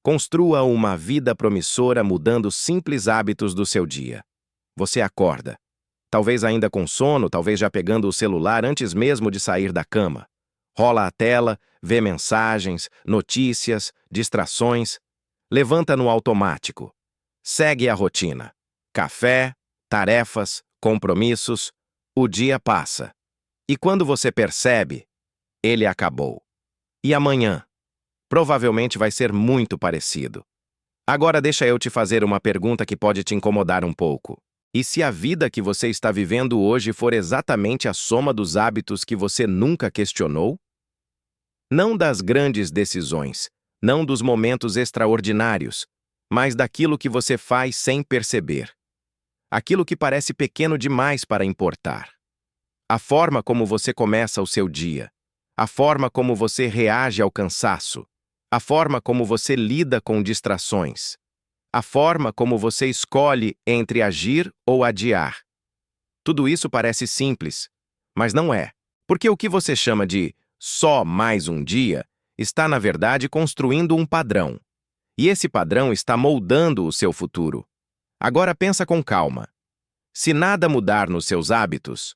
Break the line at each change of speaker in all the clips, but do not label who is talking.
Construa uma vida promissora mudando simples hábitos do seu dia. Você acorda. Talvez ainda com sono, talvez já pegando o celular antes mesmo de sair da cama. Rola a tela, vê mensagens, notícias, distrações. Levanta no automático. Segue a rotina. Café, tarefas, compromissos. O dia passa. E quando você percebe, ele acabou. E amanhã? Provavelmente vai ser muito parecido. Agora deixa eu te fazer uma pergunta que pode te incomodar um pouco. E se a vida que você está vivendo hoje for exatamente a soma dos hábitos que você nunca questionou? Não das grandes decisões, não dos momentos extraordinários, mas daquilo que você faz sem perceber. Aquilo que parece pequeno demais para importar. A forma como você começa o seu dia, a forma como você reage ao cansaço, a forma como você lida com distrações, a forma como você escolhe entre agir ou adiar. Tudo isso parece simples, mas não é, porque o que você chama de só mais um dia está, na verdade, construindo um padrão. E esse padrão está moldando o seu futuro. Agora pensa com calma. Se nada mudar nos seus hábitos,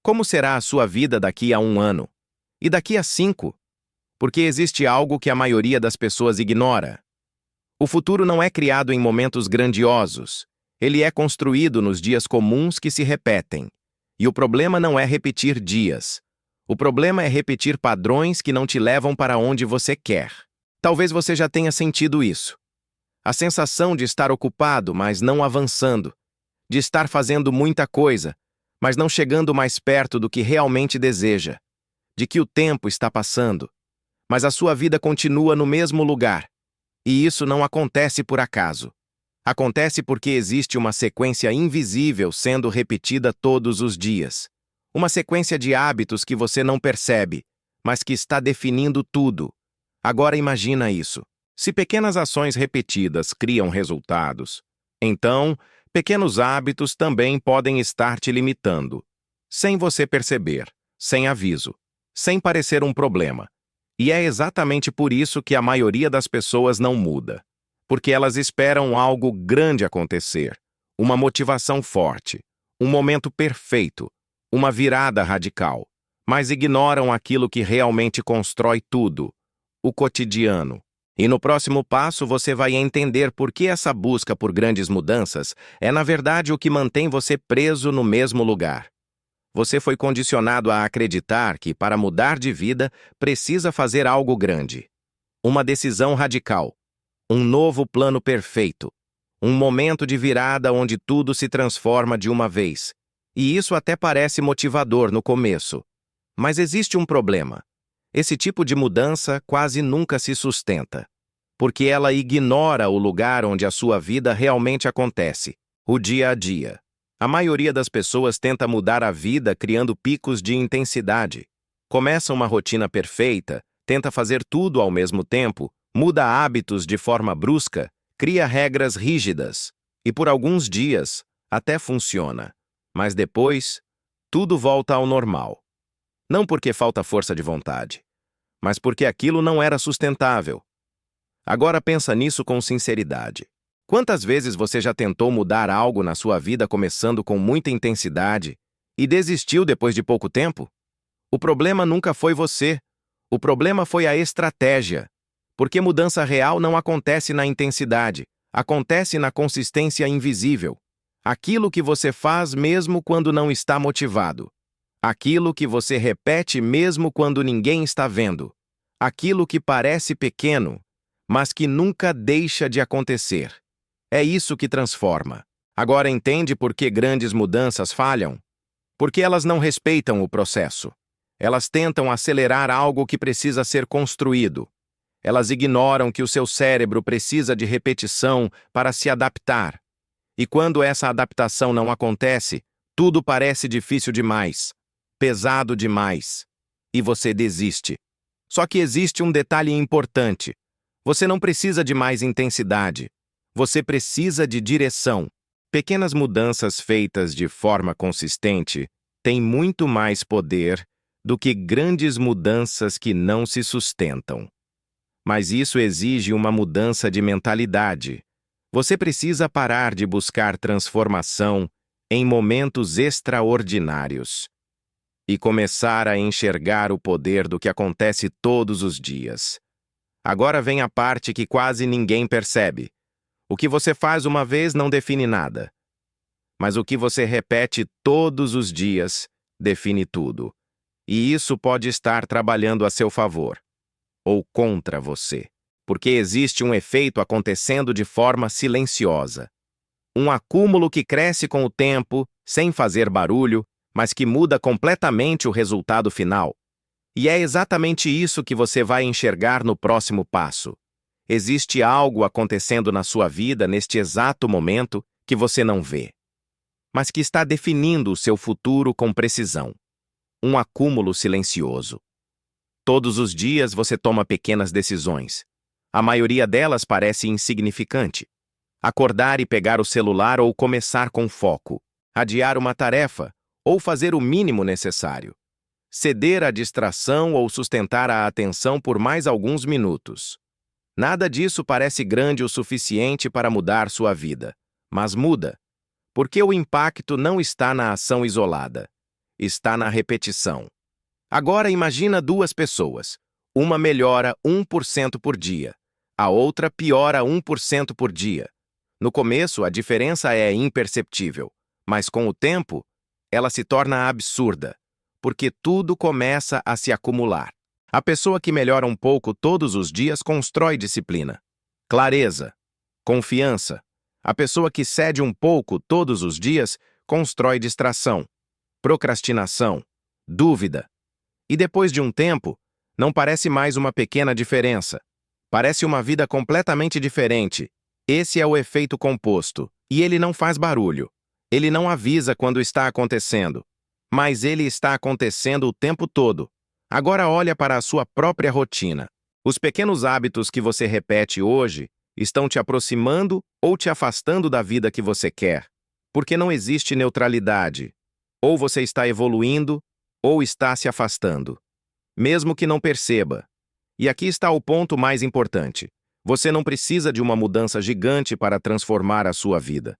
como será a sua vida daqui a 1 ano? E daqui a 5? Porque existe algo que a maioria das pessoas ignora. O futuro não é criado em momentos grandiosos. Ele é construído nos dias comuns que se repetem. E o problema não é repetir dias. O problema é repetir padrões que não te levam para onde você quer. Talvez você já tenha sentido isso. A sensação de estar ocupado, mas não avançando. De estar fazendo muita coisa, mas não chegando mais perto do que realmente deseja. De que o tempo está passando, mas a sua vida continua no mesmo lugar. E isso não acontece por acaso. Acontece porque existe uma sequência invisível sendo repetida todos os dias. Uma sequência de hábitos que você não percebe, mas que está definindo tudo. Agora imagina isso. Se pequenas ações repetidas criam resultados, então, pequenos hábitos também podem estar te limitando. Sem você perceber, sem aviso, sem parecer um problema. E é exatamente por isso que a maioria das pessoas não muda. Porque elas esperam algo grande acontecer, uma motivação forte, um momento perfeito, uma virada radical, mas ignoram aquilo que realmente constrói tudo, o cotidiano. E no próximo passo você vai entender por que essa busca por grandes mudanças é na verdade o que mantém você preso no mesmo lugar. Você foi condicionado a acreditar que, para mudar de vida, precisa fazer algo grande. Uma decisão radical. Um novo plano perfeito. Um momento de virada onde tudo se transforma de uma vez. E isso até parece motivador no começo. Mas existe um problema. Esse tipo de mudança quase nunca se sustenta. Porque ela ignora o lugar onde a sua vida realmente acontece. O dia a dia. A maioria das pessoas tenta mudar a vida criando picos de intensidade. Começa uma rotina perfeita, tenta fazer tudo ao mesmo tempo, muda hábitos de forma brusca, cria regras rígidas. E por alguns dias, até funciona. Mas depois, tudo volta ao normal. Não porque falta força de vontade, mas porque aquilo não era sustentável. Agora pensa nisso com sinceridade. Quantas vezes você já tentou mudar algo na sua vida começando com muita intensidade e desistiu depois de pouco tempo? O problema nunca foi você. O problema foi a estratégia. Porque mudança real não acontece na intensidade, acontece na consistência invisível. Aquilo que você faz mesmo quando não está motivado. Aquilo que você repete mesmo quando ninguém está vendo. Aquilo que parece pequeno, mas que nunca deixa de acontecer. É isso que transforma. Agora entende por que grandes mudanças falham? Porque elas não respeitam o processo. Elas tentam acelerar algo que precisa ser construído. Elas ignoram que o seu cérebro precisa de repetição para se adaptar. E quando essa adaptação não acontece, tudo parece difícil demais, pesado demais, e você desiste. Só que existe um detalhe importante. Você não precisa de mais intensidade. Você precisa de direção. Pequenas mudanças feitas de forma consistente têm muito mais poder do que grandes mudanças que não se sustentam. Mas isso exige uma mudança de mentalidade. Você precisa parar de buscar transformação em momentos extraordinários e começar a enxergar o poder do que acontece todos os dias. Agora vem a parte que quase ninguém percebe. O que você faz uma vez não define nada, mas o que você repete todos os dias define tudo. E isso pode estar trabalhando a seu favor ou contra você, porque existe um efeito acontecendo de forma silenciosa. Um acúmulo que cresce com o tempo, sem fazer barulho, mas que muda completamente o resultado final. E é exatamente isso que você vai enxergar no próximo passo. Existe algo acontecendo na sua vida neste exato momento que você não vê, mas que está definindo o seu futuro com precisão. Um acúmulo silencioso. Todos os dias você toma pequenas decisões. A maioria delas parece insignificante. Acordar e pegar o celular ou começar com foco. Adiar uma tarefa ou fazer o mínimo necessário. Ceder à distração ou sustentar a atenção por mais alguns minutos. Nada disso parece grande o suficiente para mudar sua vida. Mas muda, porque o impacto não está na ação isolada. Está na repetição. Agora imagina duas pessoas. Uma melhora 1% por dia. A outra piora 1% por dia. No começo, a diferença é imperceptível, mas com o tempo, ela se torna absurda, porque tudo começa a se acumular. A pessoa que melhora um pouco todos os dias constrói disciplina, clareza, confiança. A pessoa que cede um pouco todos os dias constrói distração, procrastinação, dúvida. E depois de um tempo, não parece mais uma pequena diferença. Parece uma vida completamente diferente. Esse é o efeito composto, e ele não faz barulho. Ele não avisa quando está acontecendo, mas ele está acontecendo o tempo todo. Agora olha para a sua própria rotina. Os pequenos hábitos que você repete hoje estão te aproximando ou te afastando da vida que você quer, porque não existe neutralidade. Ou você está evoluindo, ou está se afastando, mesmo que não perceba. E aqui está o ponto mais importante. Você não precisa de uma mudança gigante para transformar a sua vida.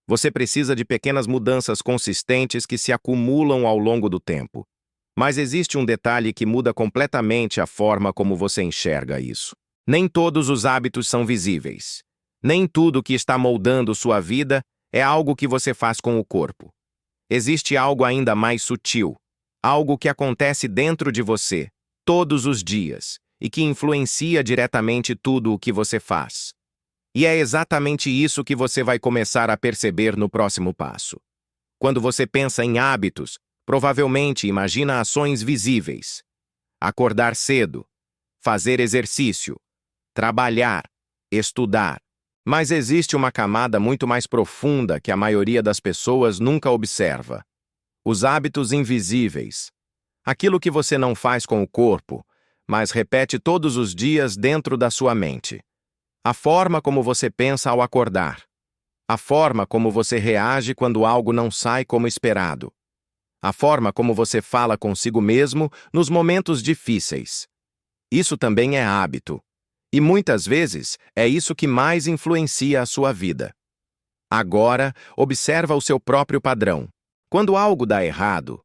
Você precisa de pequenas mudanças consistentes que se acumulam ao longo do tempo. Mas existe um detalhe que muda completamente a forma como você enxerga isso. Nem todos os hábitos são visíveis. Nem tudo que está moldando sua vida é algo que você faz com o corpo. Existe algo ainda mais sutil. Algo que acontece dentro de você, todos os dias, e que influencia diretamente tudo o que você faz. E é exatamente isso que você vai começar a perceber no próximo passo. Quando você pensa em hábitos, provavelmente imagina ações visíveis. Acordar cedo, fazer exercício, trabalhar, estudar. Mas existe uma camada muito mais profunda que a maioria das pessoas nunca observa. Os hábitos invisíveis. Aquilo que você não faz com o corpo, mas repete todos os dias dentro da sua mente. A forma como você pensa ao acordar. A forma como você reage quando algo não sai como esperado. A forma como você fala consigo mesmo nos momentos difíceis. Isso também é hábito. E muitas vezes é isso que mais influencia a sua vida. Agora, observa o seu próprio padrão. Quando algo dá errado,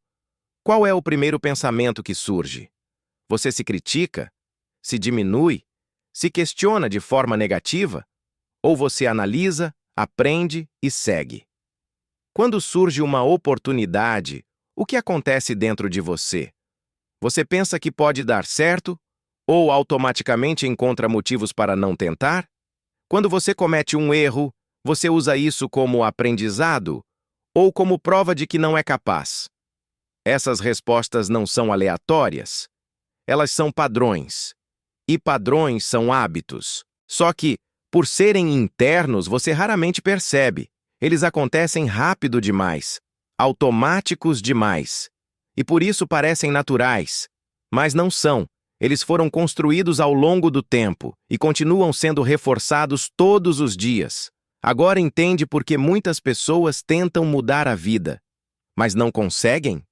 qual é o primeiro pensamento que surge? Você se critica? Se diminui? Se questiona de forma negativa? Ou você analisa, aprende e segue? Quando surge uma oportunidade, o que acontece dentro de você? Você pensa que pode dar certo? Ou automaticamente encontra motivos para não tentar? Quando você comete um erro, você usa isso como aprendizado? Ou como prova de que não é capaz? Essas respostas não são aleatórias. Elas são padrões. E padrões são hábitos. Só que, por serem internos, você raramente percebe. Eles acontecem rápido demais, automáticos demais. E por isso parecem naturais. Mas não são. Eles foram construídos ao longo do tempo e continuam sendo reforçados todos os dias. Agora entende por que muitas pessoas tentam mudar a vida, mas não conseguem?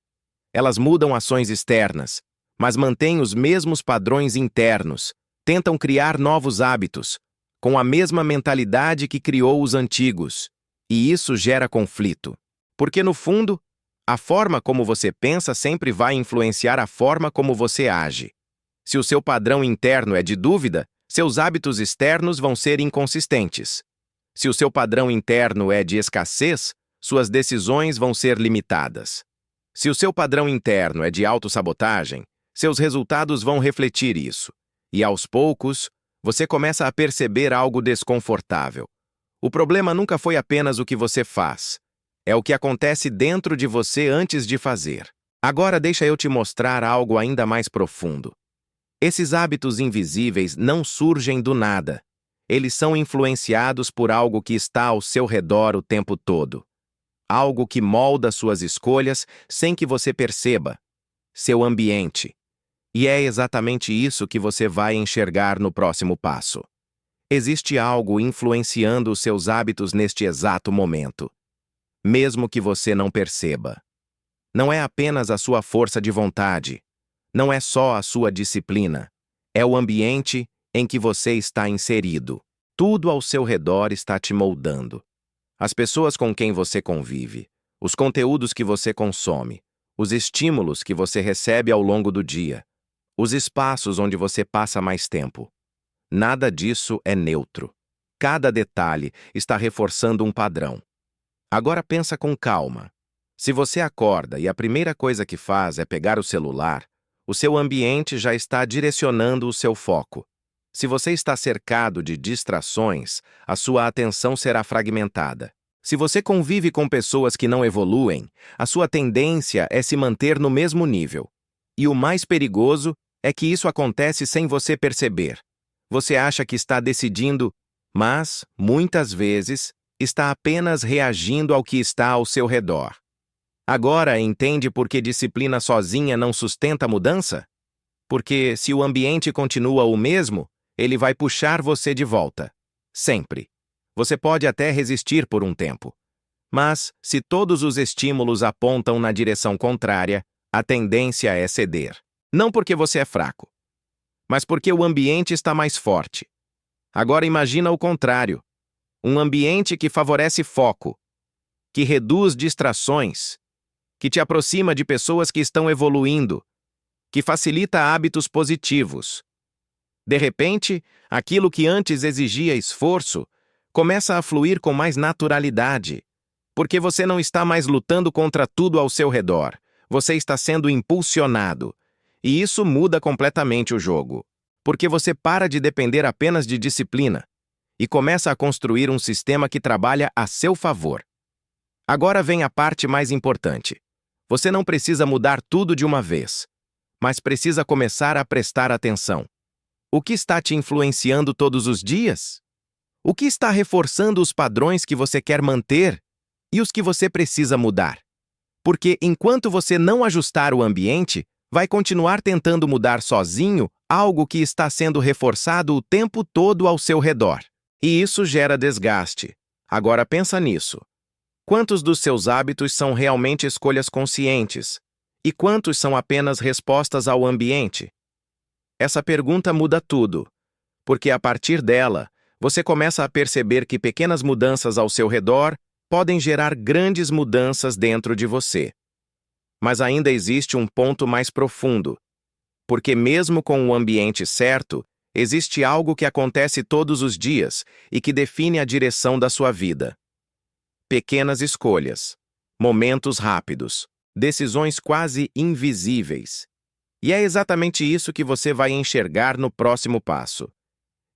Elas mudam ações externas, mas mantêm os mesmos padrões internos. Tentam criar novos hábitos, com a mesma mentalidade que criou os antigos. E isso gera conflito. Porque, no fundo, a forma como você pensa sempre vai influenciar a forma como você age. Se o seu padrão interno é de dúvida, seus hábitos externos vão ser inconsistentes. Se o seu padrão interno é de escassez, suas decisões vão ser limitadas. Se o seu padrão interno é de autossabotagem, seus resultados vão refletir isso. E, aos poucos, você começa a perceber algo desconfortável. O problema nunca foi apenas o que você faz. É o que acontece dentro de você antes de fazer. Agora deixa eu te mostrar algo ainda mais profundo. Esses hábitos invisíveis não surgem do nada. Eles são influenciados por algo que está ao seu redor o tempo todo. Algo que molda suas escolhas sem que você perceba. Seu ambiente. E é exatamente isso que você vai enxergar no próximo passo. Existe algo influenciando os seus hábitos neste exato momento, mesmo que você não perceba. Não é apenas a sua força de vontade, não é só a sua disciplina, é o ambiente em que você está inserido. Tudo ao seu redor está te moldando. As pessoas com quem você convive, os conteúdos que você consome, os estímulos que você recebe ao longo do dia, os espaços onde você passa mais tempo. Nada disso é neutro. Cada detalhe está reforçando um padrão. Agora pensa com calma. Se você acorda e a primeira coisa que faz é pegar o celular, o seu ambiente já está direcionando o seu foco. Se você está cercado de distrações, a sua atenção será fragmentada. Se você convive com pessoas que não evoluem, a sua tendência é se manter no mesmo nível. E o mais perigoso é que isso acontece sem você perceber. Você acha que está decidindo, mas, muitas vezes, está apenas reagindo ao que está ao seu redor. Agora entende por que disciplina sozinha não sustenta a mudança? Porque, se o ambiente continua o mesmo, ele vai puxar você de volta. Sempre. Você pode até resistir por um tempo. Mas, se todos os estímulos apontam na direção contrária, a tendência é ceder. Não porque você é fraco, mas porque o ambiente está mais forte. Agora imagina o contrário. Um ambiente que favorece foco, que reduz distrações, que te aproxima de pessoas que estão evoluindo, que facilita hábitos positivos. De repente, aquilo que antes exigia esforço começa a fluir com mais naturalidade, porque você não está mais lutando contra tudo ao seu redor, você está sendo impulsionado. E isso muda completamente o jogo, porque você para de depender apenas de disciplina e começa a construir um sistema que trabalha a seu favor. Agora vem a parte mais importante. Você não precisa mudar tudo de uma vez, mas precisa começar a prestar atenção. O que está te influenciando todos os dias? O que está reforçando os padrões que você quer manter e os que você precisa mudar? Porque enquanto você não ajustar o ambiente, vai continuar tentando mudar sozinho algo que está sendo reforçado o tempo todo ao seu redor. E isso gera desgaste. Agora pensa nisso. Quantos dos seus hábitos são realmente escolhas conscientes? E quantos são apenas respostas ao ambiente? Essa pergunta muda tudo, porque a partir dela, você começa a perceber que pequenas mudanças ao seu redor podem gerar grandes mudanças dentro de você. Mas ainda existe um ponto mais profundo, porque mesmo com o ambiente certo, existe algo que acontece todos os dias e que define a direção da sua vida. Pequenas escolhas, momentos rápidos, decisões quase invisíveis. E é exatamente isso que você vai enxergar no próximo passo.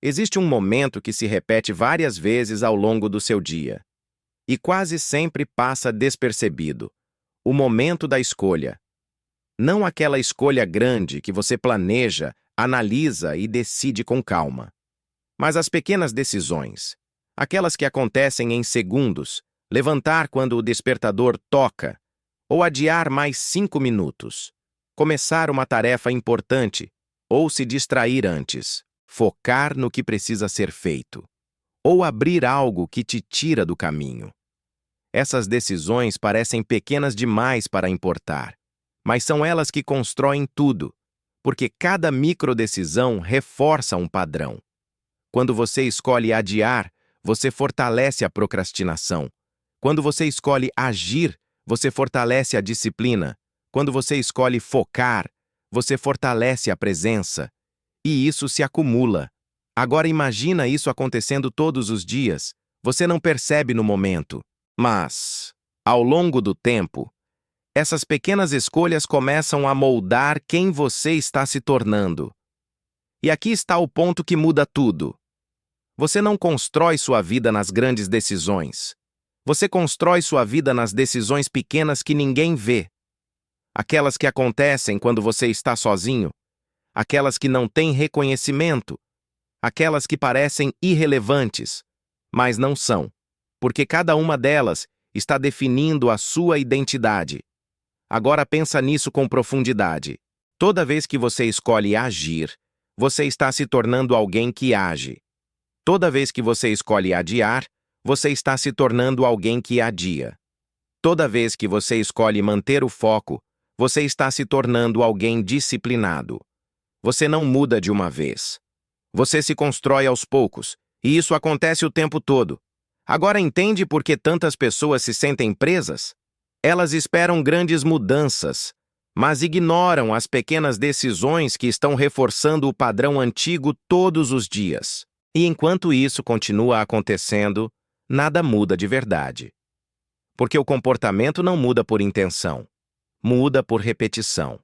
Existe um momento que se repete várias vezes ao longo do seu dia, e quase sempre passa despercebido. O momento da escolha. Não aquela escolha grande que você planeja, analisa e decide com calma, mas as pequenas decisões, aquelas que acontecem em segundos, levantar quando o despertador toca, ou adiar mais 5 minutos, começar uma tarefa importante, ou se distrair antes, focar no que precisa ser feito, ou abrir algo que te tira do caminho. Essas decisões parecem pequenas demais para importar, mas são elas que constroem tudo, porque cada microdecisão reforça um padrão. Quando você escolhe adiar, você fortalece a procrastinação. Quando você escolhe agir, você fortalece a disciplina. Quando você escolhe focar, você fortalece a presença. E isso se acumula. Agora imagina isso acontecendo todos os dias. Você não percebe no momento. Mas, ao longo do tempo, essas pequenas escolhas começam a moldar quem você está se tornando. E aqui está o ponto que muda tudo. Você não constrói sua vida nas grandes decisões. Você constrói sua vida nas decisões pequenas que ninguém vê. Aquelas que acontecem quando você está sozinho. Aquelas que não têm reconhecimento. Aquelas que parecem irrelevantes, mas não são, porque cada uma delas está definindo a sua identidade. Agora pensa nisso com profundidade. Toda vez que você escolhe agir, você está se tornando alguém que age. Toda vez que você escolhe adiar, você está se tornando alguém que adia. Toda vez que você escolhe manter o foco, você está se tornando alguém disciplinado. Você não muda de uma vez. Você se constrói aos poucos, e isso acontece o tempo todo. Agora entende por que tantas pessoas se sentem presas? Elas esperam grandes mudanças, mas ignoram as pequenas decisões que estão reforçando o padrão antigo todos os dias. E enquanto isso continua acontecendo, nada muda de verdade. Porque o comportamento não muda por intenção, muda por repetição.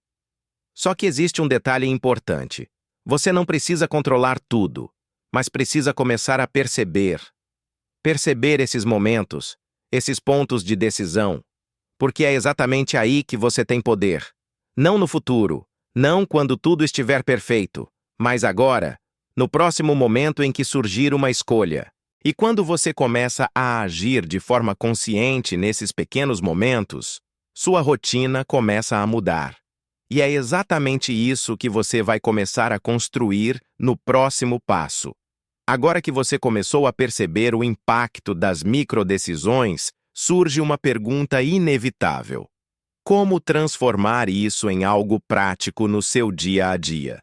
Só que existe um detalhe importante. Você não precisa controlar tudo, mas precisa começar a perceber. Perceber esses momentos, esses pontos de decisão, porque é exatamente aí que você tem poder. Não no futuro, não quando tudo estiver perfeito, mas agora, no próximo momento em que surgir uma escolha. E quando você começa a agir de forma consciente nesses pequenos momentos, sua rotina começa a mudar. E é exatamente isso que você vai começar a construir no próximo passo. Agora que você começou a perceber o impacto das microdecisões, surge uma pergunta inevitável. Como transformar isso em algo prático no seu dia a dia?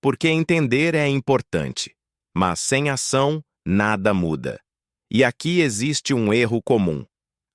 Porque entender é importante, mas sem ação, nada muda. E aqui existe um erro comum.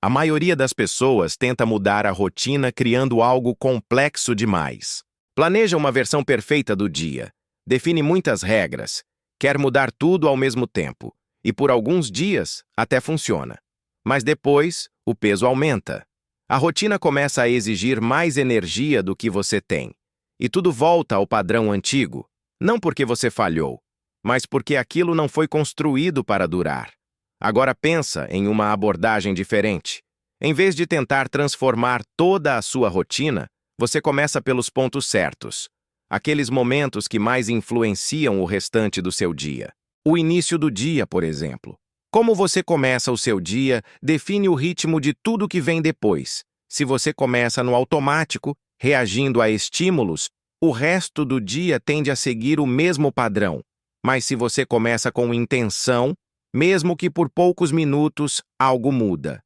A maioria das pessoas tenta mudar a rotina criando algo complexo demais. Planeja uma versão perfeita do dia, define muitas regras, quer mudar tudo ao mesmo tempo, e por alguns dias até funciona. Mas depois, o peso aumenta. A rotina começa a exigir mais energia do que você tem. E tudo volta ao padrão antigo, não porque você falhou, mas porque aquilo não foi construído para durar. Agora pensa em uma abordagem diferente. Em vez de tentar transformar toda a sua rotina, você começa pelos pontos certos. Aqueles momentos que mais influenciam o restante do seu dia. O início do dia, por exemplo. Como você começa o seu dia, define o ritmo de tudo que vem depois. Se você começa no automático, reagindo a estímulos, o resto do dia tende a seguir o mesmo padrão. Mas se você começa com intenção, mesmo que por poucos minutos, algo muda.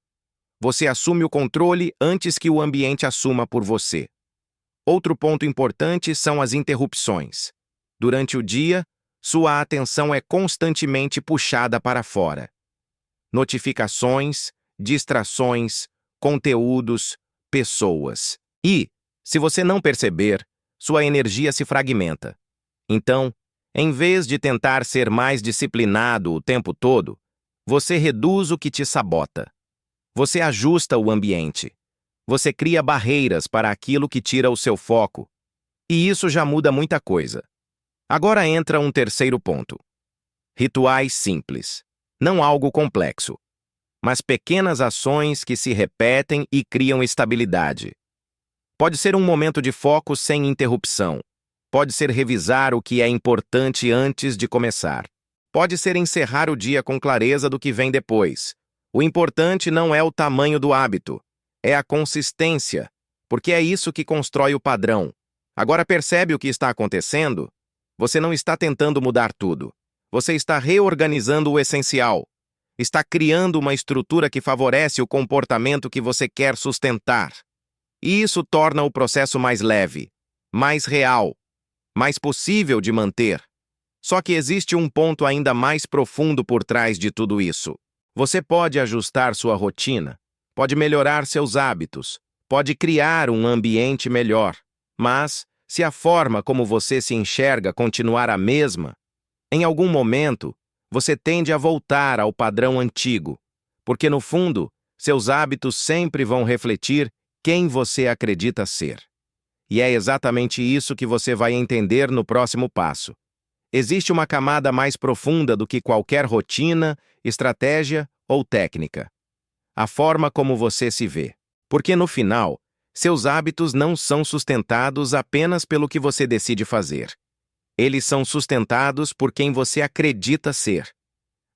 Você assume o controle antes que o ambiente assuma por você. Outro ponto importante são as interrupções. Durante o dia, sua atenção é constantemente puxada para fora. Notificações, distrações, conteúdos, pessoas. E, se você não perceber, sua energia se fragmenta. Então, em vez de tentar ser mais disciplinado o tempo todo, você reduz o que te sabota. Você ajusta o ambiente. Você cria barreiras para aquilo que tira o seu foco. E isso já muda muita coisa. Agora entra um terceiro ponto. Rituais simples. Não algo complexo, mas pequenas ações que se repetem e criam estabilidade. Pode ser um momento de foco sem interrupção. Pode ser revisar o que é importante antes de começar. Pode ser encerrar o dia com clareza do que vem depois. O importante não é o tamanho do hábito, é a consistência, porque é isso que constrói o padrão. Agora percebe o que está acontecendo? Você não está tentando mudar tudo. Você está reorganizando o essencial. Está criando uma estrutura que favorece o comportamento que você quer sustentar. E isso torna o processo mais leve, mais real, mais possível de manter. Só que existe um ponto ainda mais profundo por trás de tudo isso. Você pode ajustar sua rotina, pode melhorar seus hábitos, pode criar um ambiente melhor, mas, se a forma como você se enxerga continuar a mesma, em algum momento, você tende a voltar ao padrão antigo, porque no fundo, seus hábitos sempre vão refletir quem você acredita ser. E é exatamente isso que você vai entender no próximo passo. Existe uma camada mais profunda do que qualquer rotina, estratégia ou técnica. A forma como você se vê. Porque no final, seus hábitos não são sustentados apenas pelo que você decide fazer. Eles são sustentados por quem você acredita ser.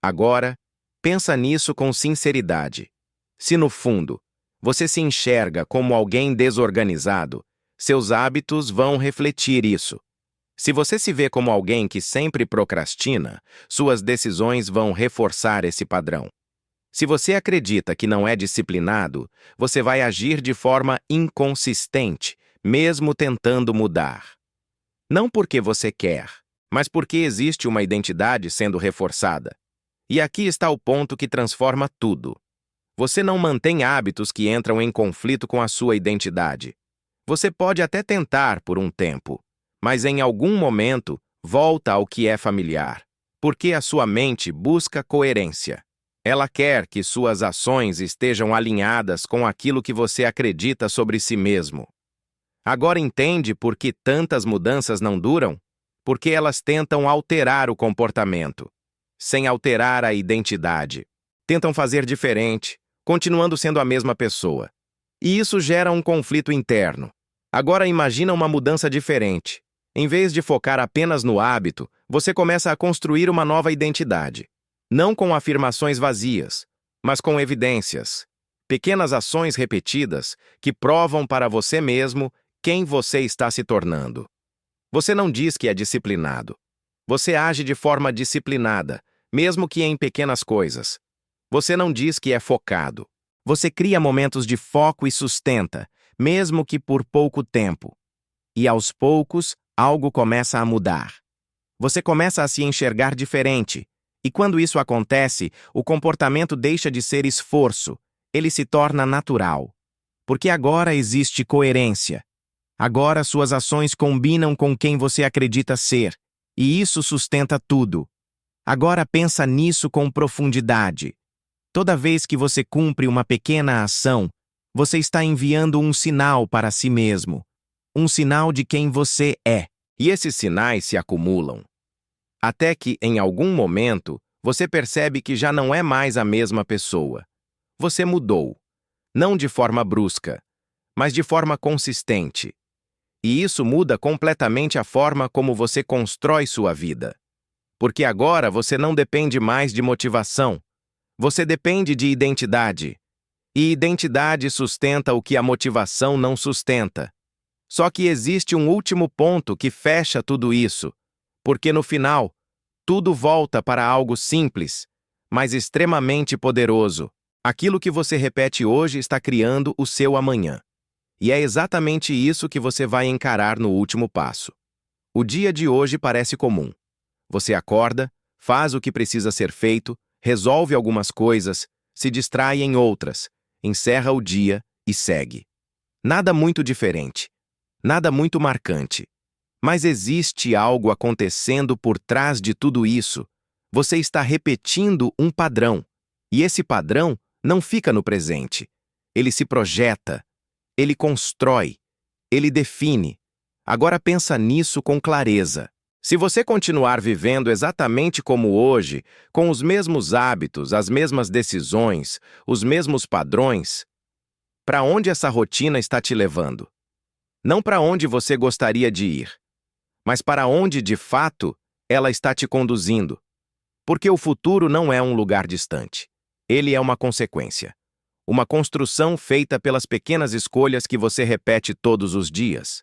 Agora, pensa nisso com sinceridade. Se no fundo, você se enxerga como alguém desorganizado, seus hábitos vão refletir isso. Se você se vê como alguém que sempre procrastina, suas decisões vão reforçar esse padrão. Se você acredita que não é disciplinado, você vai agir de forma inconsistente, mesmo tentando mudar. Não porque você quer, mas porque existe uma identidade sendo reforçada. E aqui está o ponto que transforma tudo. Você não mantém hábitos que entram em conflito com a sua identidade. Você pode até tentar por um tempo, mas em algum momento volta ao que é familiar, porque a sua mente busca coerência. Ela quer que suas ações estejam alinhadas com aquilo que você acredita sobre si mesmo. Agora entende por que tantas mudanças não duram? Porque elas tentam alterar o comportamento, sem alterar a identidade. Tentam fazer diferente, continuando sendo a mesma pessoa. E isso gera um conflito interno. Agora imagina uma mudança diferente. Em vez de focar apenas no hábito, você começa a construir uma nova identidade. Não com afirmações vazias, mas com evidências. Pequenas ações repetidas que provam para você mesmo quem você está se tornando. Você não diz que é disciplinado. Você age de forma disciplinada, mesmo que em pequenas coisas. Você não diz que é focado. Você cria momentos de foco e sustenta, mesmo que por pouco tempo. E aos poucos, algo começa a mudar. Você começa a se enxergar diferente. E quando isso acontece, o comportamento deixa de ser esforço. Ele se torna natural. Porque agora existe coerência. Agora suas ações combinam com quem você acredita ser. E isso sustenta tudo. Agora pensa nisso com profundidade. Toda vez que você cumpre uma pequena ação, você está enviando um sinal para si mesmo. Um sinal de quem você é. E esses sinais se acumulam. Até que, em algum momento, você percebe que já não é mais a mesma pessoa. Você mudou. Não de forma brusca, mas de forma consistente. E isso muda completamente a forma como você constrói sua vida. Porque agora você não depende mais de motivação. Você depende de identidade. E identidade sustenta o que a motivação não sustenta. Só que existe um último ponto que fecha tudo isso. Porque no final, tudo volta para algo simples, mas extremamente poderoso. Aquilo que você repete hoje está criando o seu amanhã. E é exatamente isso que você vai encarar no último passo. O dia de hoje parece comum. Você acorda, faz o que precisa ser feito, resolve algumas coisas, se distrai em outras, encerra o dia e segue. Nada muito diferente. Nada muito marcante. Mas existe algo acontecendo por trás de tudo isso. Você está repetindo um padrão. E esse padrão não fica no presente. Ele se projeta. Ele constrói. Ele define. Agora pensa nisso com clareza. Se você continuar vivendo exatamente como hoje, com os mesmos hábitos, as mesmas decisões, os mesmos padrões, para onde essa rotina está te levando? Não para onde você gostaria de ir, mas para onde, de fato, ela está te conduzindo. Porque o futuro não é um lugar distante. Ele é uma consequência. Uma construção feita pelas pequenas escolhas que você repete todos os dias.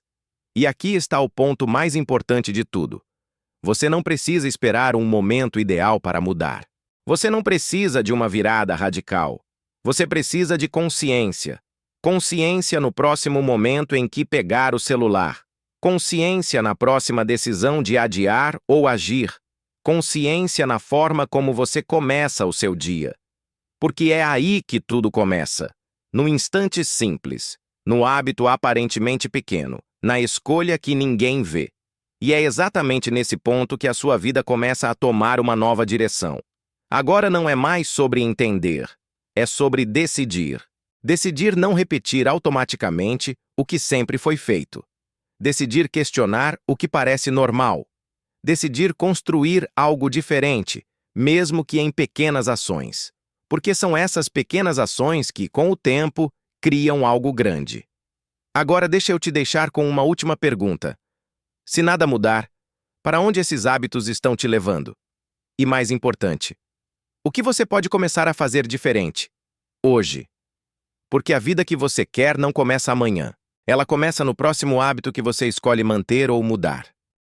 E aqui está o ponto mais importante de tudo. Você não precisa esperar um momento ideal para mudar. Você não precisa de uma virada radical. Você precisa de consciência. Consciência no próximo momento em que pegar o celular. Consciência na próxima decisão de adiar ou agir. Consciência na forma como você começa o seu dia. Porque é aí que tudo começa. No instante simples, no hábito aparentemente pequeno, na escolha que ninguém vê. E é exatamente nesse ponto que a sua vida começa a tomar uma nova direção. Agora não é mais sobre entender, é sobre decidir. Decidir não repetir automaticamente o que sempre foi feito. Decidir questionar o que parece normal. Decidir construir algo diferente, mesmo que em pequenas ações. Porque são essas pequenas ações que, com o tempo, criam algo grande. Agora deixa eu te deixar com uma última pergunta. Se nada mudar, para onde esses hábitos estão te levando? E mais importante, o que você pode começar a fazer diferente? Hoje. Porque a vida que você quer não começa amanhã. Ela começa no próximo hábito que você escolhe manter ou mudar.